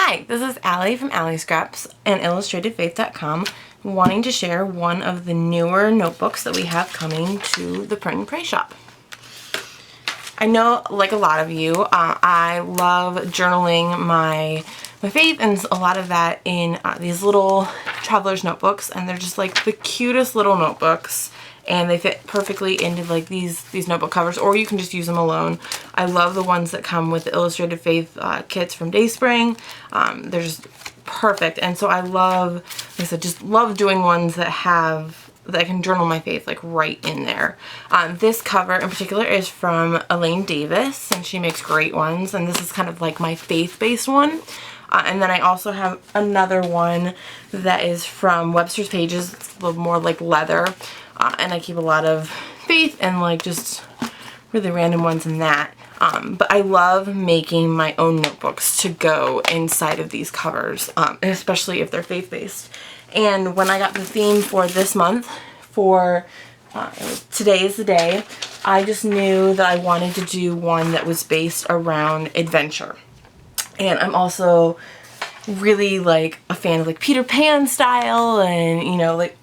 Hi, this is Allie from Allie Scraps and illustratedfaith.com, wanting to share one of the newer notebooks that we have coming to the Print and Pray shop. I know, like a lot of you, I love journaling my faith, and a lot of that in these little traveler's notebooks, and they're just like the cutest little notebooks, and they fit perfectly into like these notebook covers, or you can just use them alone. I love the ones that come with the Illustrated Faith kits from Dayspring. They're just perfect, and so I love, like I said, just love doing ones that I can journal my faith like right in there. This cover in particular is from Elaine Davis, and she makes great ones, and this is kind of like my faith-based one. And then I also have another one that is from Webster's Pages. It's a little more like leather, and I keep a lot of faith and like just really random ones in that. But I love making my own notebooks to go inside of these covers, especially if they're faith-based. And when I got the theme for this month, for Today is the Day, I just knew that I wanted to do one that was based around adventure. And I'm also really like a fan of like Peter Pan style, and you know, like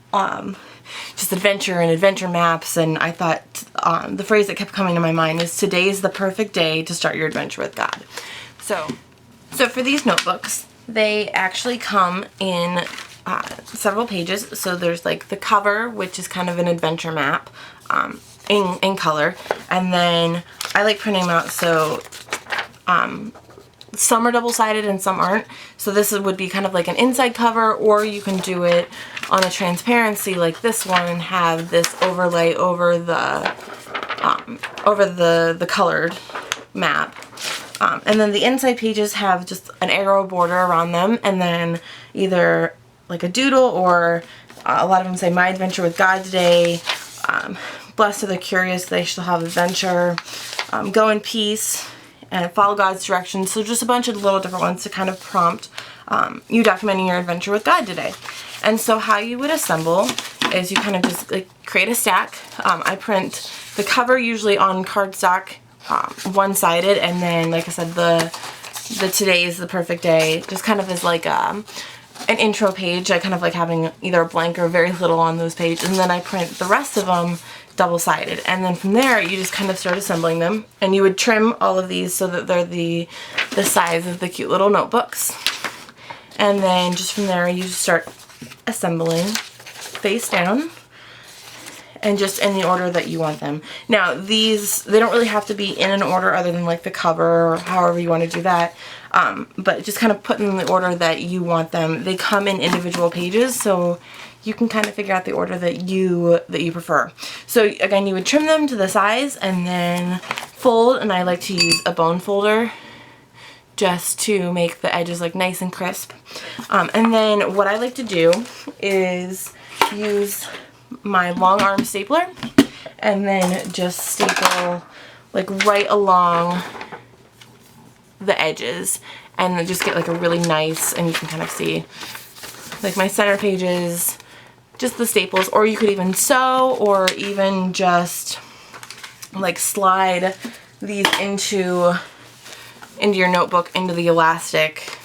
just adventure and adventure maps. And I thought the phrase that kept coming to my mind is, today is the perfect day to start your adventure with God. So for these notebooks, they actually come in several pages. So there's like the cover, which is kind of an adventure map in color, and then I like printing them out so some are double-sided and some aren't. So this would be kind of like an inside cover, or you can do it on a transparency like this one and have this overlay over the colored map. And then the inside pages have just an arrow border around them, and then either like a doodle, or a lot of them say, my adventure with God today, blessed are the curious, they shall have adventure, go in peace, and follow God's directions. So just a bunch of little different ones to kind of prompt you documenting your adventure with God today. And so how you would assemble is you kind of just like create a stack. I print the cover usually on cardstock, one-sided, and then like I said, the Today is the Perfect Day just kind of is like an intro page. I kind of like having either a blank or very little on those pages, and then I print the rest of them double-sided, and then from there you just kind of start assembling them, and you would trim all of these so that they're the size of the cute little notebooks, and then just from there you just start assembling face down and just in the order that you want them. Now these, they don't really have to be in an order other than like the cover or however you want to do that, but just kind of put them in the order that you want them. They come in individual pages, so you can kind of figure out the order that you prefer. So again, you would trim them to the size and then fold, and I like to use a bone folder just to make the edges like nice and crisp. And then what I like to do is use my long arm stapler and then just staple like right along the edges, and then just get like a really nice, and you can kind of see like my center pages, just the staples, or you could even sew, or even just like slide these into your notebook, into the elastic,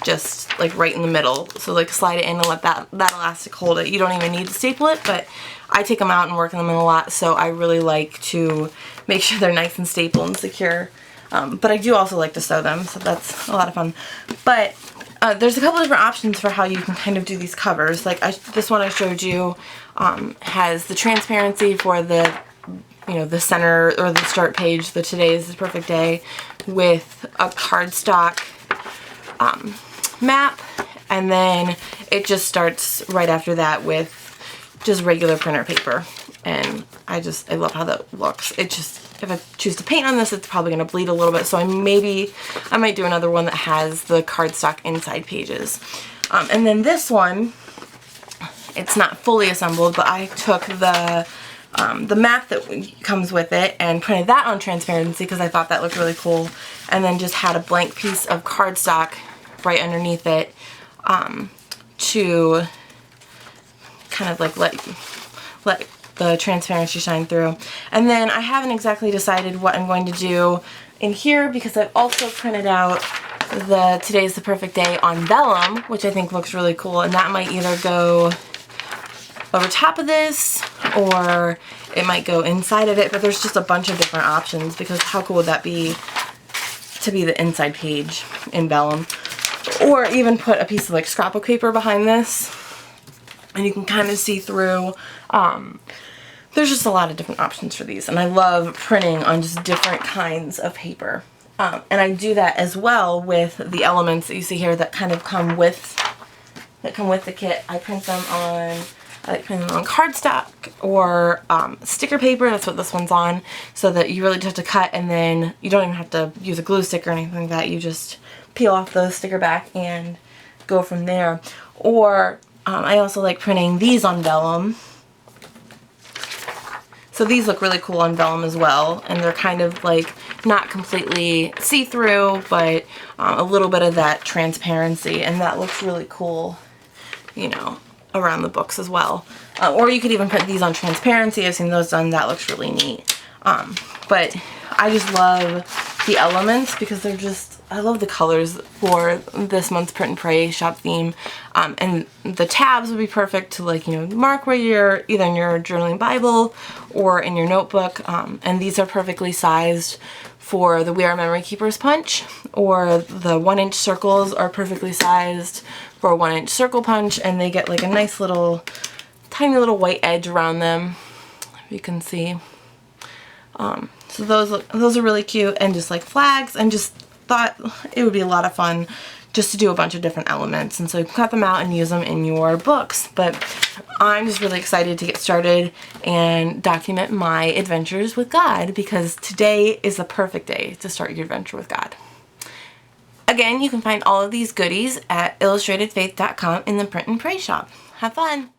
just like right in the middle. So like slide it in and let that elastic hold it. You don't even need to staple it, but I take them out and work on them a lot, so I really like to make sure they're nice and stapled and secure. But I do also like to sew them, so that's a lot of fun. But there's a couple different options for how you can kind of do these covers. Like this one I showed you has the transparency for the, you know, the center or the start page, the Today is the Perfect Day, with a cardstock map, and then it just starts right after that with just regular printer paper. And I love how that looks. It just, if I choose to paint on this, it's probably going to bleed a little bit, so I might do another one that has the cardstock inside pages. And then this one, it's not fully assembled, but I took the map that comes with it and printed that on transparency because I thought that looked really cool, and then just had a blank piece of cardstock right underneath it to kind of like let the transparency shine through. And then I haven't exactly decided what I'm going to do in here because I've also printed out the Today's the Perfect Day on vellum, which I think looks really cool, and that might either go over top of this or it might go inside of it, but there's just a bunch of different options because how cool would that be to be the inside page in vellum? Or even put a piece of like scrapbook paper behind this and you can kind of see through. There's just a lot of different options for these, and I love printing on just different kinds of paper. And I do that as well with the elements that you see here that kind of come with the kit. I like printing them on cardstock or sticker paper. That's what this one's on, so that you really just have to cut, and then you don't even have to use a glue stick or anything like that. You just peel off the sticker back and go from there. Or I also like printing these on vellum. So these look really cool on vellum as well, and they're kind of like not completely see-through, but a little bit of that transparency, and that looks really cool, you know, around the books as well. Or you could even print these on transparency. I've seen those done. That looks really neat. But I just love the elements because they're just, I love the colors for this month's Print and Pray shop theme. And the tabs would be perfect to, like, you know, mark where you're either in your journaling Bible or in your notebook. And these are perfectly sized for the We Are Memory Keepers punch, or the 1-inch circles are perfectly sized for a 1-inch circle punch, and they get like a nice little, tiny little white edge around them, if you can see. So those are really cute, and just like flags, and just thought it would be a lot of fun just to do a bunch of different elements, and so you can cut them out and use them in your books. But I'm just really excited to get started and document my adventures with God, because today is the perfect day to start your adventure with God. Again, you can find all of these goodies at illustratedfaith.com in the Print and Pray shop. Have fun!